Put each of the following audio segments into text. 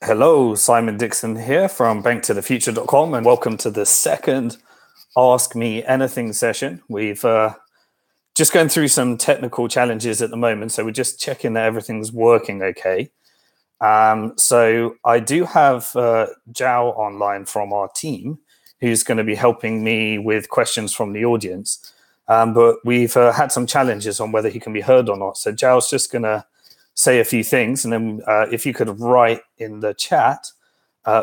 Hello, Simon Dixon here from BnkToTheFuture.com, and welcome to the second Ask Me Anything session. We've just going through some technical challenges at the moment, so we're just checking that everything's working okay. So I do have Zhao online from our team, who's going to be helping me with questions from the audience. But we've had some challenges on whether he can be heard or not. So Zhao's just going to say a few things, and then if you could write in the chat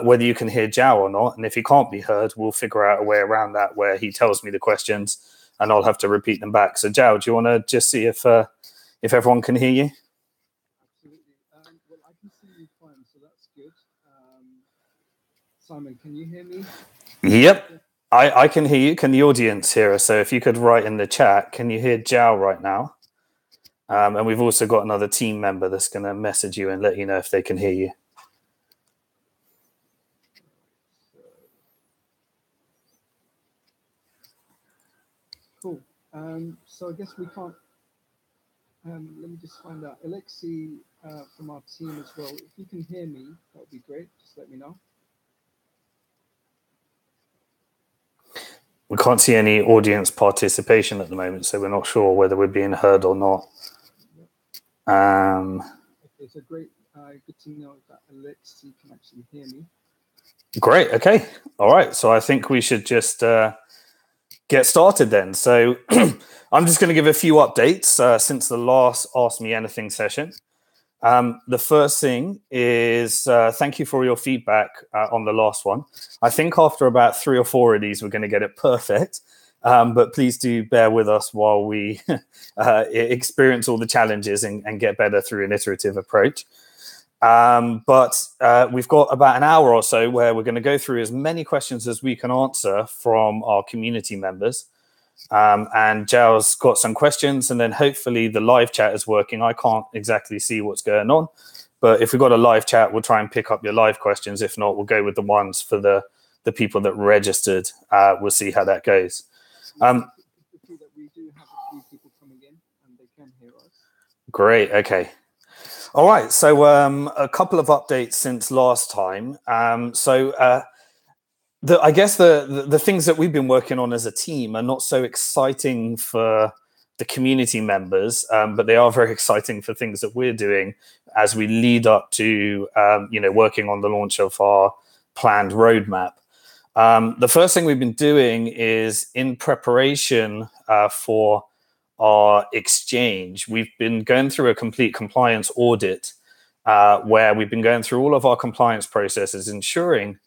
whether you can hear Zhao or not, and if he can't be heard, we'll figure out a way around that where he tells me the questions and I'll have to repeat them back. So Zhao, do you want to just see if everyone can hear you? Absolutely. Well, I can see you fine, so that's good. Simon, can you hear me? Yep, I can hear you. Can the audience hear us? So if you could write in the chat, can you hear Zhao right now? And we've also got another team member that's going to message you and let you know if they can hear you. Cool. So I guess we can't. Let me just find out. Alexi from our team as well. If you can hear me, that would be great. Just let me know. We can't see any audience participation at the moment, so we're not sure whether we're being heard or not. Okay, so great. Good to know that Alexi can actually hear me. Great. Okay. All right. So I think we should just get started then. So I'm just going to give a few updates since the last Ask Me Anything session. The first thing is thank you for your feedback on the last one. I think after about 3 or 4 of these, we're going to get it perfect. But please do bear with us while we experience all the challenges and get better through an iterative approach. But we've got about an hour or so where we're going to go through as many questions as we can answer from our community members. And Zhao's got some questions, and then hopefully the live chat is working. I can't exactly see what's going on, but if we've got a live chat, we'll try and pick up your live questions. If not, we'll go with the ones for the people that registered. We'll see how that goes. We do have a few people coming in, and they can hear us. Great. Okay. All right. So a couple of updates since last time. I guess the things that we've been working on as a team are not so exciting for the community members, but they are very exciting for things that we're doing as we lead up to working on the launch of our planned roadmap. The first thing we've been doing is in preparation for our exchange. We've been going through a complete compliance audit where we've been going through all of our compliance processes, ensuring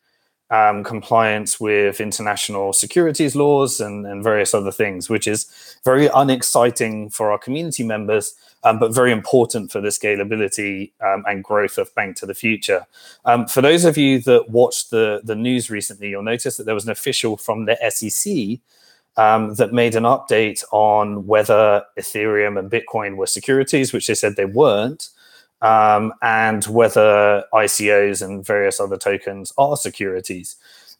compliance with international securities laws and various other things, which is very unexciting for our community members, but very important for the scalability and growth of Bank to the Future. For those of you that watched the news recently, you'll notice that there was an official from the SEC that made an update on whether Ethereum and Bitcoin were securities, which they said they weren't. And whether ICOs and various other tokens are securities.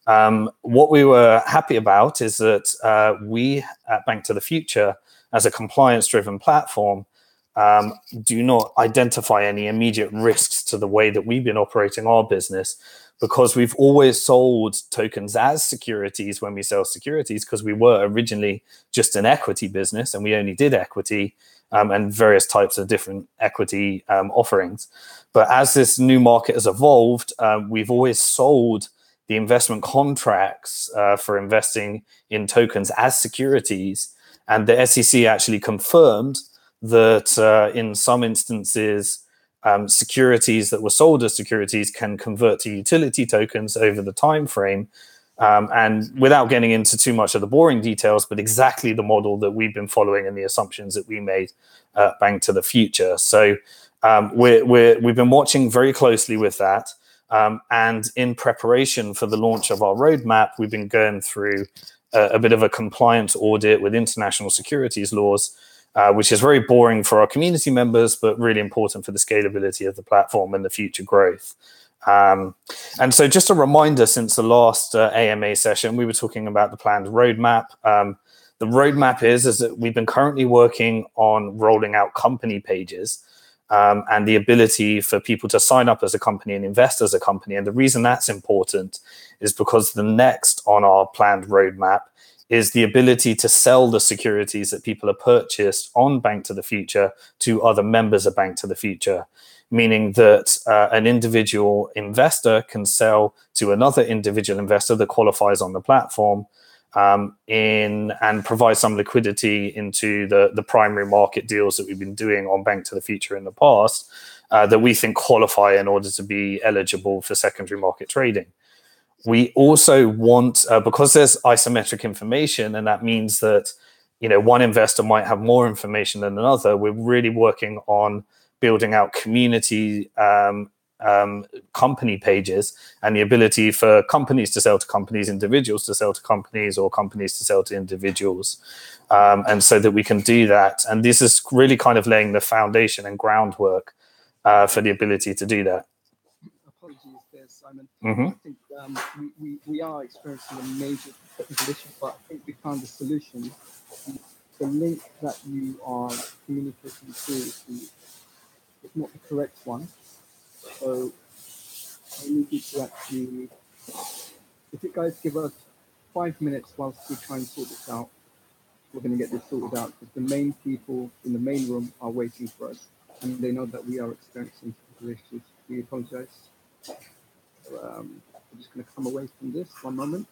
What we were happy about is that we at Bank to the Future, as a compliance-driven platform, do not identify any immediate risks to the way that we've been operating our business, because we've always sold tokens as securities when we sell securities, because we were originally just an equity business and we only did equity. And various types of different equity offerings. But as this new market has evolved, we've always sold the investment contracts for investing in tokens as securities. And the SEC actually confirmed that in some instances, securities that were sold as securities can convert to utility tokens over the time frame. And without getting into too much of the boring details, but exactly the model that we've been following and the assumptions that we made Bank to the Future. So we've been watching very closely with that. And in preparation for the launch of our roadmap, we've been going through a bit of a compliance audit with international securities laws, which is very boring for our community members, but really important for the scalability of the platform and the future growth. And so just a reminder, since the last AMA session, we were talking about the planned roadmap. The roadmap is that we've been currently working on rolling out company pages. and the ability for people to sign up as a company and invest as a company. And the reason that's important is because the next on our planned roadmap is the ability to sell the securities that people have purchased on Bank to the Future to other members of Bank to the Future, meaning that an individual investor can sell to another individual investor that qualifies on the platform and provide some liquidity into the primary market deals that we've been doing on Bank to the Future in the past that we think qualify in order to be eligible for secondary market trading. We also want, because there's asymmetric information, and that means that one investor might have more information than another, we're really working on building out community company pages and the ability for companies to sell to companies, individuals to sell to companies, or companies to sell to individuals. And so that we can do that. And this is really kind of laying the foundation and groundwork for the ability to do that. Apologies there, Simon. Mm-hmm. I think we are experiencing a major technical issue, but I think we found the solution. The link that you are communicating through is not the correct one. So I need you to actually, if you guys give us 5 minutes whilst we try and sort this out, we're going to get this sorted out, because the main people in the main room are waiting for us, and they know that we are experiencing technical issues. We apologize. So, I'm just going to come away from this 1 moment.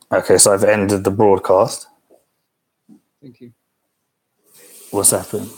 Okay, so I've ended the broadcast. Thank you. What's happened?